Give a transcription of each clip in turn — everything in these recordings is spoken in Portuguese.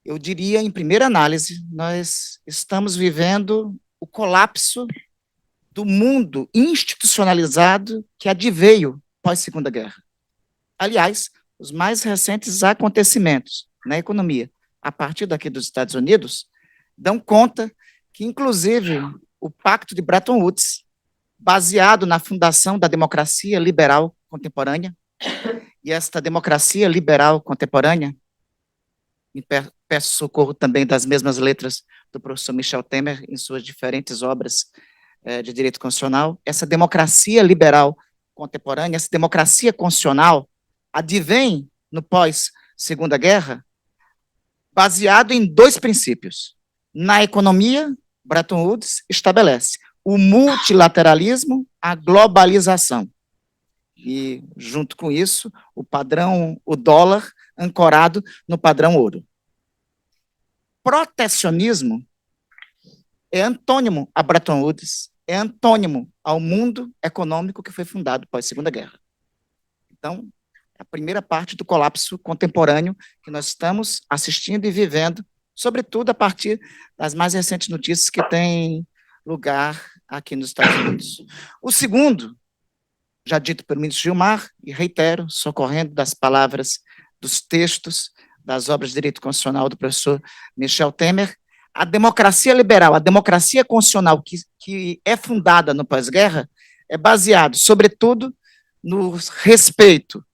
eu diria, em primeira análise, nós estamos vivendo o colapso do mundo institucionalizado que adveio pós-Segunda Guerra. Aliás, os mais recentes acontecimentos na economia, a partir daqui dos Estados Unidos, dão conta que, inclusive, o Pacto de Bretton Woods, baseado na fundação da democracia liberal contemporânea, e esta democracia liberal contemporânea, me peço socorro também das mesmas letras do professor Michel Temer em suas diferentes obras de direito constitucional, essa democracia liberal contemporânea, essa democracia constitucional, advém no pós-Segunda Guerra, baseado em dois princípios. Na economia, Bretton Woods estabelece o multilateralismo, a globalização. E, junto com isso, o padrão, o dólar, ancorado no padrão ouro. Protecionismo é antônimo a Bretton Woods, é antônimo ao mundo econômico que foi fundado pós-Segunda Guerra. Então, a primeira parte do colapso contemporâneo que nós estamos assistindo e vivendo, sobretudo a partir das mais recentes notícias que têm lugar aqui nos Estados Unidos. O segundo, já dito pelo ministro Gilmar, e reitero, socorrendo das palavras dos textos das obras de direito constitucional do professor Michel Temer, a democracia liberal, a democracia constitucional que é fundada no pós-guerra, é baseado, sobretudo, no respeito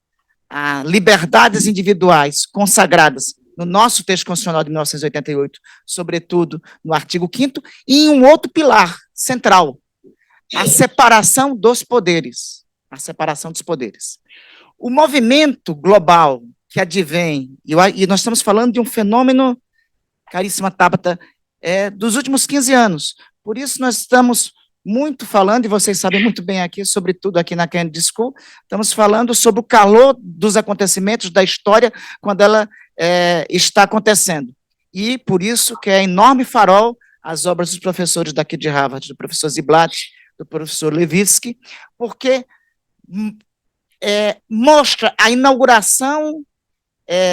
a liberdades individuais consagradas no nosso texto constitucional de 1988, sobretudo no artigo 5º, e em um outro pilar central, a separação dos poderes. A separação dos poderes. O movimento global que advém, e nós estamos falando de um fenômeno, caríssima Tabata, dos últimos 15 anos. Por isso nós estamos muito falando, e vocês sabem muito bem aqui, sobretudo aqui na Kennedy School, estamos falando sobre o calor dos acontecimentos da história quando ela está acontecendo. E por isso que é enorme farol as obras dos professores daqui de Harvard, do professor Ziblatt, do professor Levitsky, porque mostra a inauguração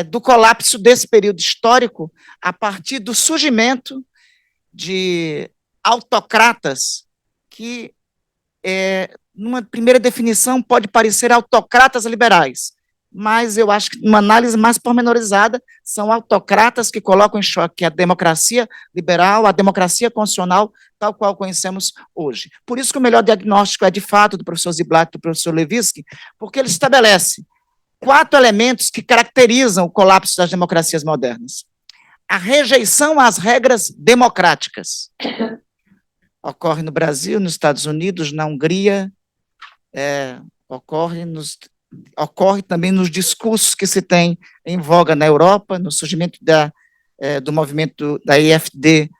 do colapso desse período histórico a partir do surgimento de autocratas que, numa primeira definição, pode parecer autocratas liberais, mas eu acho que, numa análise mais pormenorizada, são autocratas que colocam em choque a democracia liberal, a democracia constitucional, tal qual conhecemos hoje. Por isso que o melhor diagnóstico é, de fato, do professor Ziblatt e do professor Levitsky, porque ele estabelece 4 elementos que caracterizam o colapso das democracias modernas. A rejeição às regras democráticas. Ocorre no Brasil, nos Estados Unidos, na Hungria, ocorre também nos discursos que se tem em voga na Europa, no surgimento do movimento da EFD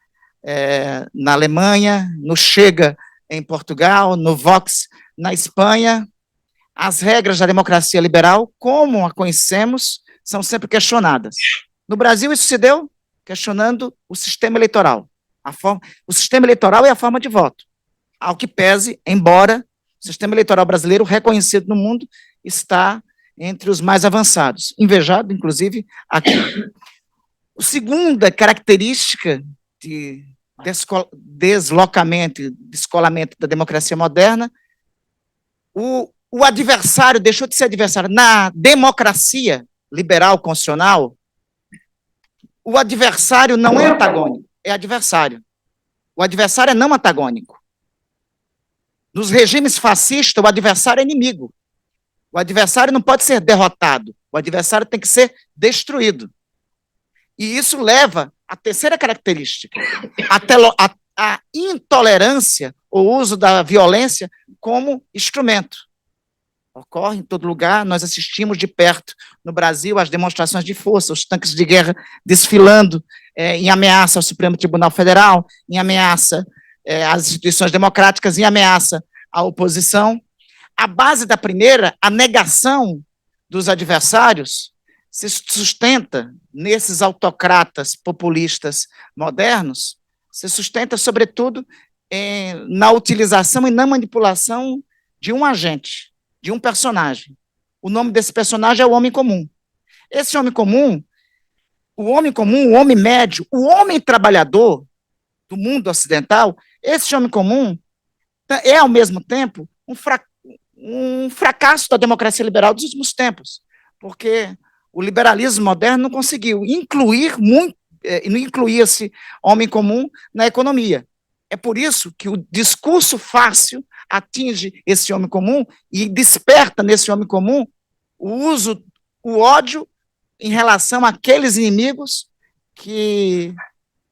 na Alemanha, no Chega em Portugal, no Vox na Espanha. As regras da democracia liberal, como a conhecemos, são sempre questionadas. No Brasil, isso se deu questionando o sistema eleitoral. O sistema eleitoral é a forma de voto. Ao que pese, embora o sistema eleitoral brasileiro, reconhecido no mundo, está entre os mais avançados, invejado, inclusive, aqui. A segunda característica de deslocamento, descolamento da democracia moderna, o adversário deixou de ser adversário. Na democracia liberal constitucional, o adversário não é antagônico, é adversário. O adversário é não antagônico. Nos regimes fascistas, o adversário é inimigo. O adversário não pode ser derrotado, o adversário tem que ser destruído. E isso leva à terceira característica, a intolerância, o uso da violência como instrumento. Ocorre em todo lugar, nós assistimos de perto no Brasil as demonstrações de força, os tanques de guerra desfilando em ameaça ao Supremo Tribunal Federal, em ameaça às instituições democráticas, em ameaça à oposição. A base da primeira, a negação dos adversários, se sustenta nesses autocratas populistas modernos, se sustenta, sobretudo, na utilização e na manipulação de um agente, de um personagem. O nome desse personagem é o homem comum. Esse homem comum o homem comum, o homem médio, o homem trabalhador do mundo ocidental, esse homem comum é, ao mesmo tempo, um fracasso da democracia liberal dos últimos tempos, porque o liberalismo moderno não conseguiu incluir muito, não incluía esse homem comum na economia. É por isso que o discurso fácil atinge esse homem comum e desperta nesse homem comum o ódio em relação àqueles inimigos que,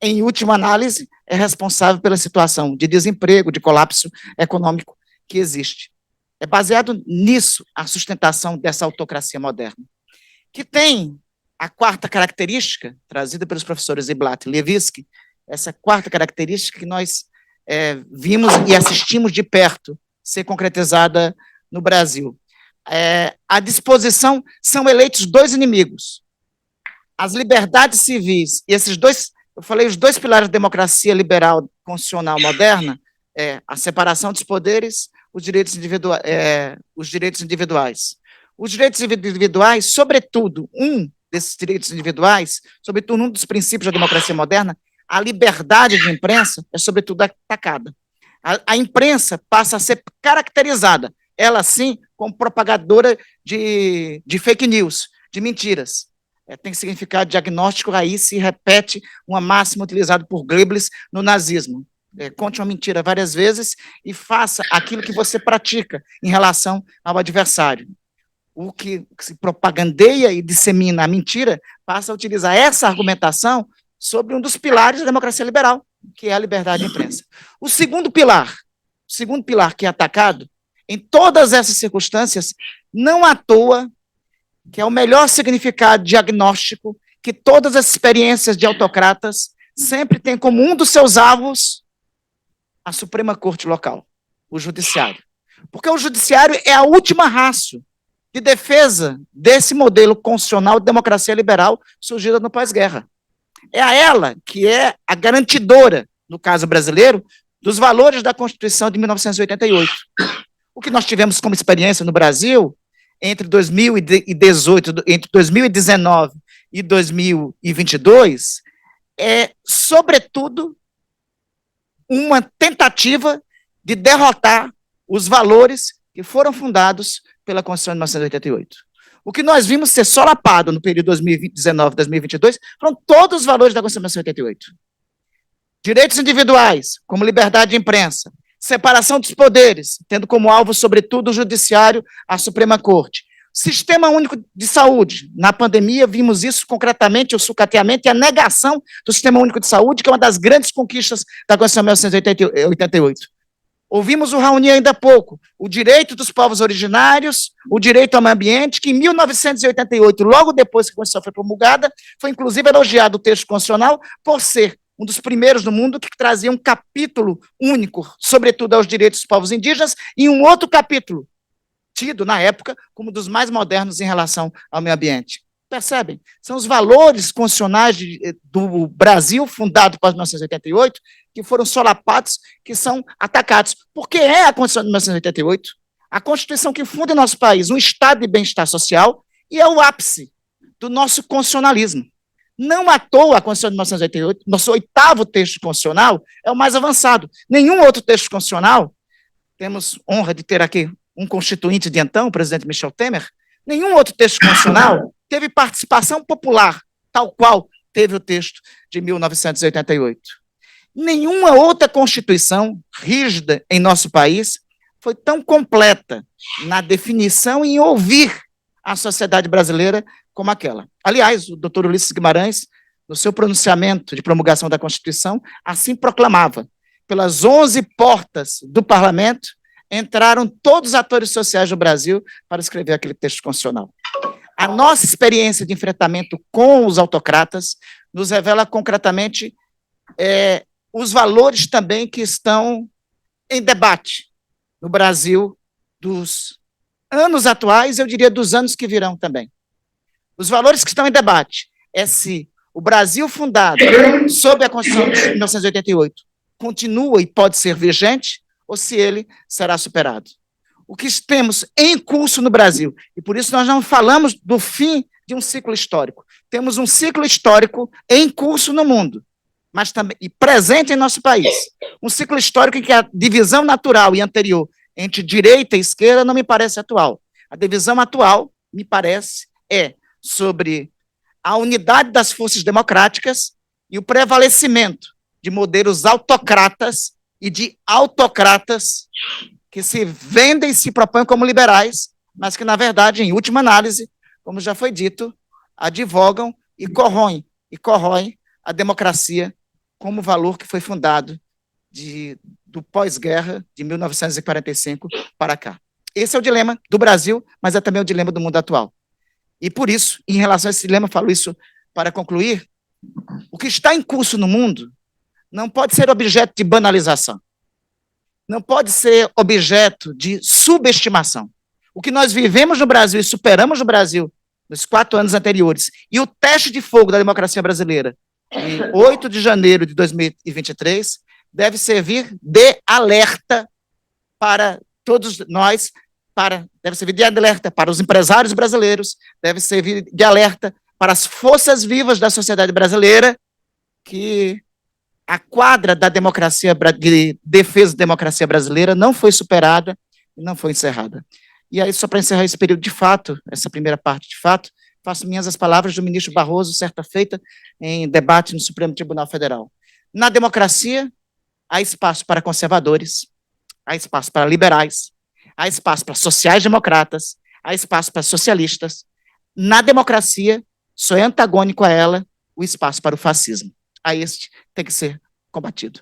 em última análise, é responsável pela situação de desemprego, de colapso econômico que existe. É baseado nisso a sustentação dessa autocracia moderna, que tem a quarta característica, trazida pelos professores Ziblatt e Levitsky, essa quarta característica que nós vimos e assistimos de perto ser concretizada no Brasil. À disposição são eleitos dois inimigos, as liberdades civis, e esses dois, eu falei, os dois pilares da democracia liberal constitucional moderna, a separação dos poderes, os direitos individuais. Os direitos individuais, sobretudo, um desses direitos individuais, sobretudo um dos princípios da democracia moderna, a liberdade de imprensa é, sobretudo, atacada. A imprensa passa a ser caracterizada, ela sim, como propagadora de fake news, de mentiras. Tem significado diagnóstico, aí se repete uma máxima utilizada por Goebbels no nazismo. Conte uma mentira várias vezes e faça aquilo que você pratica em relação ao adversário. O que se propagandeia e dissemina a mentira passa a utilizar essa argumentação sobre um dos pilares da democracia liberal, que é a liberdade de imprensa. O segundo pilar que é atacado, em todas essas circunstâncias, não à toa, que é o melhor significado diagnóstico que todas as experiências de autocratas sempre têm como um dos seus alvos a Suprema Corte local, o judiciário. Porque o judiciário é a última ratio de defesa desse modelo constitucional de democracia liberal surgida no pós-guerra. É a ela que é a garantidora, no caso brasileiro, dos valores da Constituição de 1988. O que nós tivemos como experiência no Brasil entre 2018, entre 2019 e 2022 é, sobretudo, uma tentativa de derrotar os valores que foram fundados pela Constituição de 1988. O que nós vimos ser solapado no período 2019-2022 foram todos os valores da Constituição de 1988. Direitos individuais, como liberdade de imprensa, separação dos poderes, tendo como alvo, sobretudo, o judiciário, a Suprema Corte. Sistema único de saúde. Na pandemia, vimos isso concretamente, o sucateamento e a negação do Sistema único de saúde, que é uma das grandes conquistas da Constituição de 1988. Ouvimos o Raoni ainda há pouco, o direito dos povos originários, o direito ao meio ambiente, que em 1988, logo depois que a Constituição foi promulgada, foi inclusive elogiado o texto constitucional por ser um dos primeiros do mundo que trazia um capítulo único, sobretudo aos direitos dos povos indígenas, e um outro capítulo, tido na época como dos mais modernos em relação ao meio ambiente. Percebem? São os valores constitucionais do Brasil, fundado após 1988, que foram solapados, que são atacados. Porque é a Constituição de 1988, a Constituição que funda em nosso país um estado de bem-estar social e é o ápice do nosso constitucionalismo. Não à toa a Constituição de 1988, nosso oitavo texto constitucional, é o mais avançado. Nenhum outro texto constitucional, temos honra de ter aqui um constituinte de então, o presidente Michel Temer, nenhum outro texto constitucional teve participação popular, tal qual teve o texto de 1988. Nenhuma outra Constituição rígida em nosso país foi tão completa na definição e em ouvir a sociedade brasileira como aquela. Aliás, o doutor Ulisses Guimarães, no seu pronunciamento de promulgação da Constituição, assim proclamava: pelas 11 portas do parlamento, entraram todos os atores sociais do Brasil para escrever aquele texto constitucional. A nossa experiência de enfrentamento com os autocratas nos revela concretamente os valores também que estão em debate no Brasil dos anos atuais, eu diria dos anos que virão também. Os valores que estão em debate é se o Brasil fundado sob a Constituição de 1988 continua e pode ser vigente ou se ele será superado. O que temos em curso no Brasil, e por isso nós não falamos do fim de um ciclo histórico. Temos um ciclo histórico em curso no mundo, mas também e presente em nosso país. Um ciclo histórico em que a divisão natural e anterior entre direita e esquerda não me parece atual. A divisão atual, me parece, é sobre a unidade das forças democráticas e o prevalecimento de modelos autocratas e de autocratas que se vendem e se propõem como liberais, mas que, na verdade, em última análise, como já foi dito, advogam e corroem a democracia como valor que foi fundado do pós-guerra de 1945 para cá. Esse é o dilema do Brasil, mas é também o dilema do mundo atual. E por isso, em relação a esse dilema, falo isso para concluir, o que está em curso no mundo não pode ser objeto de banalização, não pode ser objeto de subestimação. O que nós vivemos no Brasil e superamos no Brasil nos 4 anos anteriores, e o teste de fogo da democracia brasileira, em 8 de janeiro de 2023, deve servir de alerta para todos nós, deve servir de alerta para os empresários brasileiros, deve servir de alerta para as forças vivas da sociedade brasileira, que a quadra da democracia, de defesa da democracia brasileira não foi superada e não foi encerrada. E aí, só para encerrar esse período de fato, essa primeira parte de fato, faço minhas as palavras do ministro Barroso, certa feita, em debate no Supremo Tribunal Federal. Na democracia, há espaço para conservadores, há espaço para liberais, há espaço para sociais-democratas, há espaço para socialistas. Na democracia, só é antagônico a ela o espaço para o fascismo. A este tem que ser combatido.